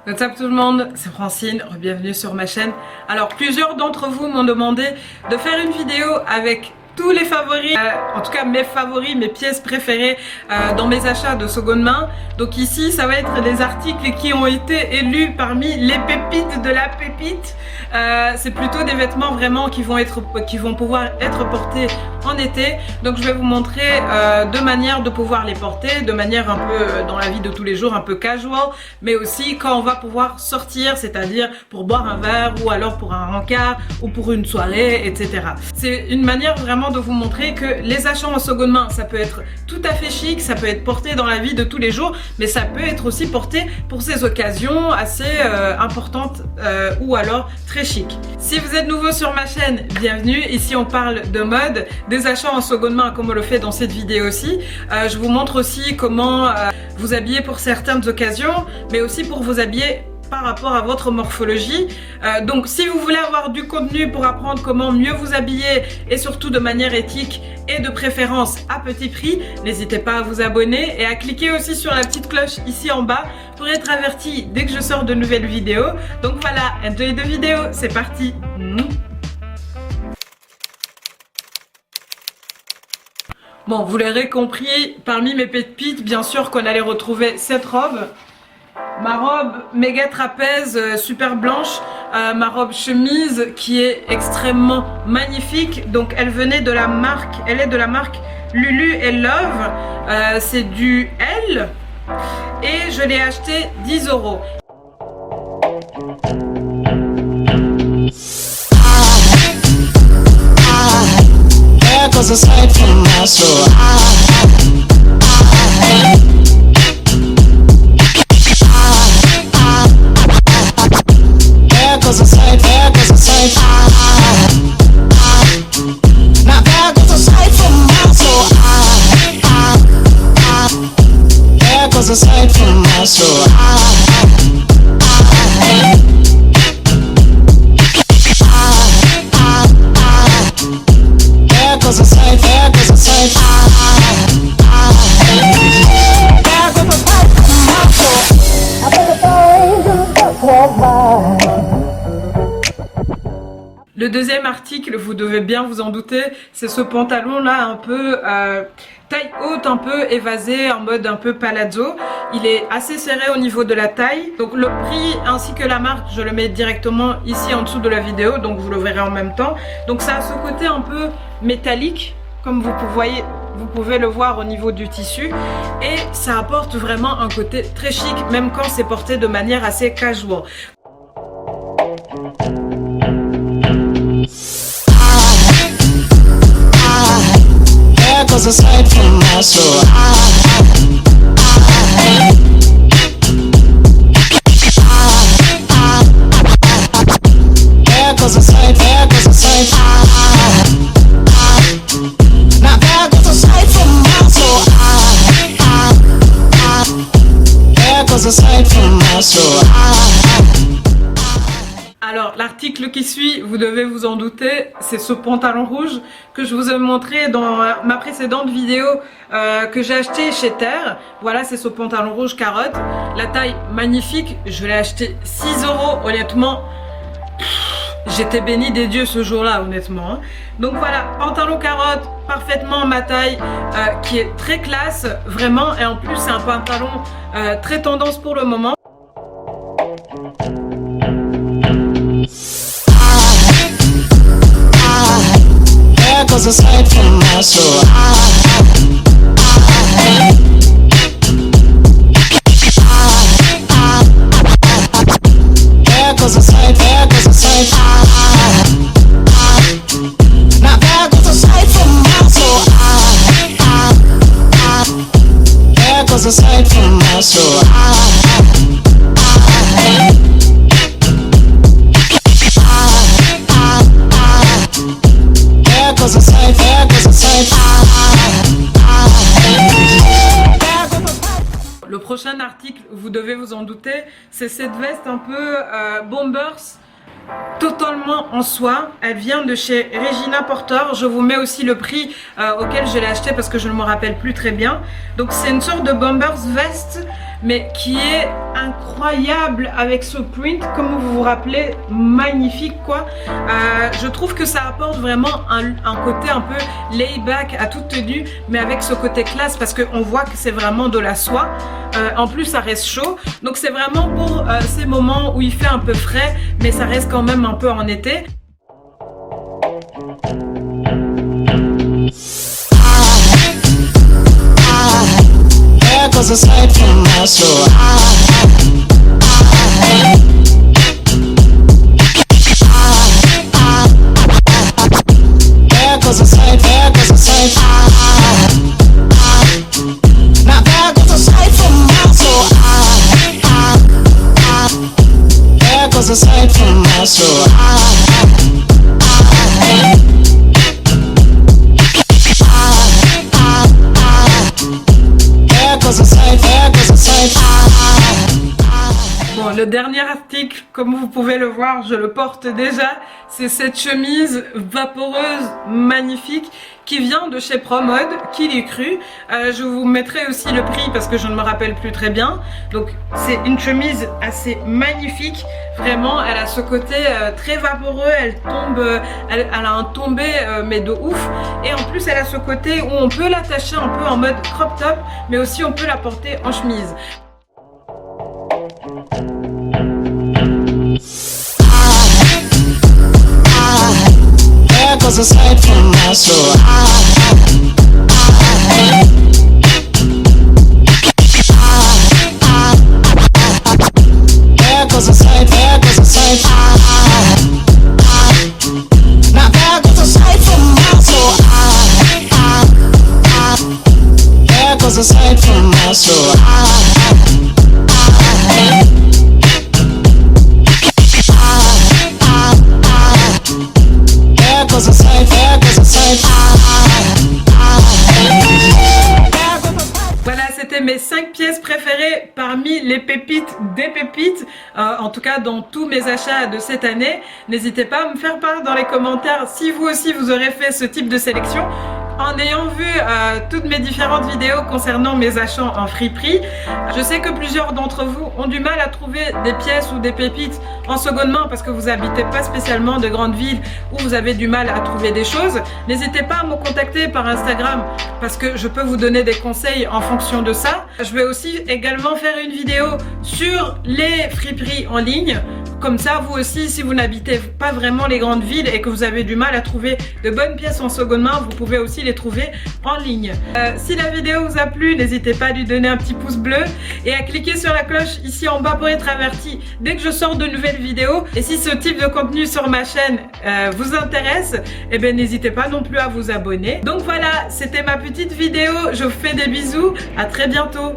What's up tout le monde, c'est Francine, bienvenue sur ma chaîne. Alors plusieurs d'entre vous m'ont demandé de faire une vidéo avec tous les favoris, en tout cas mes favoris, mes pièces préférées dans mes achats de seconde main. Donc ici ça va être des articles qui ont été élus parmi les pépites de la pépite. C'est plutôt des vêtements vraiment qui vont pouvoir être portés en été. Donc je vais vous montrer deux manières de pouvoir les porter, de manière un peu dans la vie de tous les jours, un peu casual, mais aussi quand on va pouvoir sortir, c'est-à-dire pour boire un verre ou alors pour un rencard ou pour une soirée, etc. C'est une manière vraiment de vous montrer que les achats en seconde main, ça peut être tout à fait chic, ça peut être porté dans la vie de tous les jours, mais ça peut être aussi porté pour ces occasions assez importantes ou alors très chic. Si vous êtes nouveau sur ma chaîne, bienvenue. Ici on parle de mode, des achats en seconde main comme on le fait dans cette vidéo aussi. Je vous montre aussi comment vous habiller pour certaines occasions, mais aussi pour vous habiller par rapport à votre morphologie. Donc si vous voulez avoir du contenu pour apprendre comment mieux vous habiller et surtout de manière éthique et de préférence à petit prix, n'hésitez pas à vous abonner et à cliquer aussi sur la petite cloche ici en bas pour être averti dès que je sors de nouvelles vidéos. Donc voilà, enjoy the vidéo, c'est parti. Bon, vous l'aurez compris, parmi mes pépites, bien sûr qu'on allait retrouver cette robe. Ma robe méga trapèze, super blanche, ma robe chemise qui est extrêmement magnifique. Donc elle venait de la marque, elle est de la marque Lulu & Love, c'est du L et je l'ai acheté 10 €. Le deuxième article, vous devez bien vous en douter, c'est ce pantalon là un peu taille haute, un peu évasé, en mode un peu palazzo. Il est assez serré au niveau de la taille. Donc le prix ainsi que la marque, je le mets directement ici en dessous de la vidéo, donc vous le verrez en même temps. Donc ça a ce côté un peu métallique, comme vous pouvez le voir au niveau du tissu, et ça apporte vraiment un côté très chic, même quand c'est porté de manière assez casual. Alors l'article qui suit, vous devez vous en douter, c'est ce pantalon rouge que je vous ai montré dans ma précédente vidéo que j'ai acheté chez Terre. Voilà, c'est ce pantalon rouge carotte, la taille magnifique, je l'ai acheté 6 €, honnêtement. J'étais bénie des dieux ce jour-là, honnêtement. Hein. Donc voilà, pantalon carotte, parfaitement ma taille, qui est très classe, vraiment. Et en plus, c'est un pantalon très tendance pour le moment. Le prochain article, vous devez vous en douter, c'est cette veste un peu bombers totalement en soie. Elle vient de chez Regina Porter. Je vous mets aussi le prix auquel je l'ai acheté parce que je ne me rappelle plus très bien. Donc c'est une sorte de bomber's vest, mais qui est incroyable avec ce print, comme vous vous rappelez, magnifique quoi. Je trouve que ça apporte vraiment un côté un peu layback à toute tenue, mais avec ce côté classe parce qu'on voit que c'est vraiment de la soie. En plus ça reste chaud, donc c'est vraiment pour ces moments où il fait un peu frais, mais ça reste quand même un peu en été. Cause a sight from my soul. There goes a sight, there goes a sight. Now there goes a sight from my soul. There goes a sight from my soul. Bon, le dernier article, comme vous pouvez le voir, je le porte déjà. C'est cette chemise vaporeuse magnifique qui vient de chez Promode, qui l'eût cru. Je vous mettrai aussi le prix parce que je ne me rappelle plus très bien. Donc c'est une chemise assez magnifique. Vraiment, elle a ce côté très vaporeux. Elle tombe, elle a un tombé mais de ouf. Et en plus, elle a ce côté où on peut l'attacher un peu en mode crop top, mais aussi on peut la porter en chemise. There goes a sight from my soul. There goes a sight, there goes a sight. Now there goes a sight from my soul. There goes a sight from my soul. Voilà, c'était mes 5 pièces préférées parmi les pépites des pépites, en tout cas dans tous mes achats de cette année. N'hésitez pas à me faire part dans les commentaires si vous aussi vous aurez fait ce type de sélection. En ayant vu toutes mes différentes vidéos concernant mes achats en friperie, je sais que plusieurs d'entre vous ont du mal à trouver des pièces ou des pépites en seconde main parce que vous n'habitez pas spécialement de grandes villes où vous avez du mal à trouver des choses. N'hésitez pas à me contacter par Instagram parce que je peux vous donner des conseils en fonction de ça. Je vais aussi également faire une vidéo sur les friperies en ligne. Comme ça, vous aussi, si vous n'habitez pas vraiment les grandes villes et que vous avez du mal à trouver de bonnes pièces en seconde main, vous pouvez aussi les trouver en ligne. Si la vidéo vous a plu, n'hésitez pas à lui donner un petit pouce bleu et à cliquer sur la cloche ici en bas pour être averti dès que je sors de nouvelles vidéos. Et si ce type de contenu sur ma chaîne vous intéresse, eh bien n'hésitez pas non plus à vous abonner. Donc voilà, c'était ma petite vidéo. Je vous fais des bisous. À très bientôt.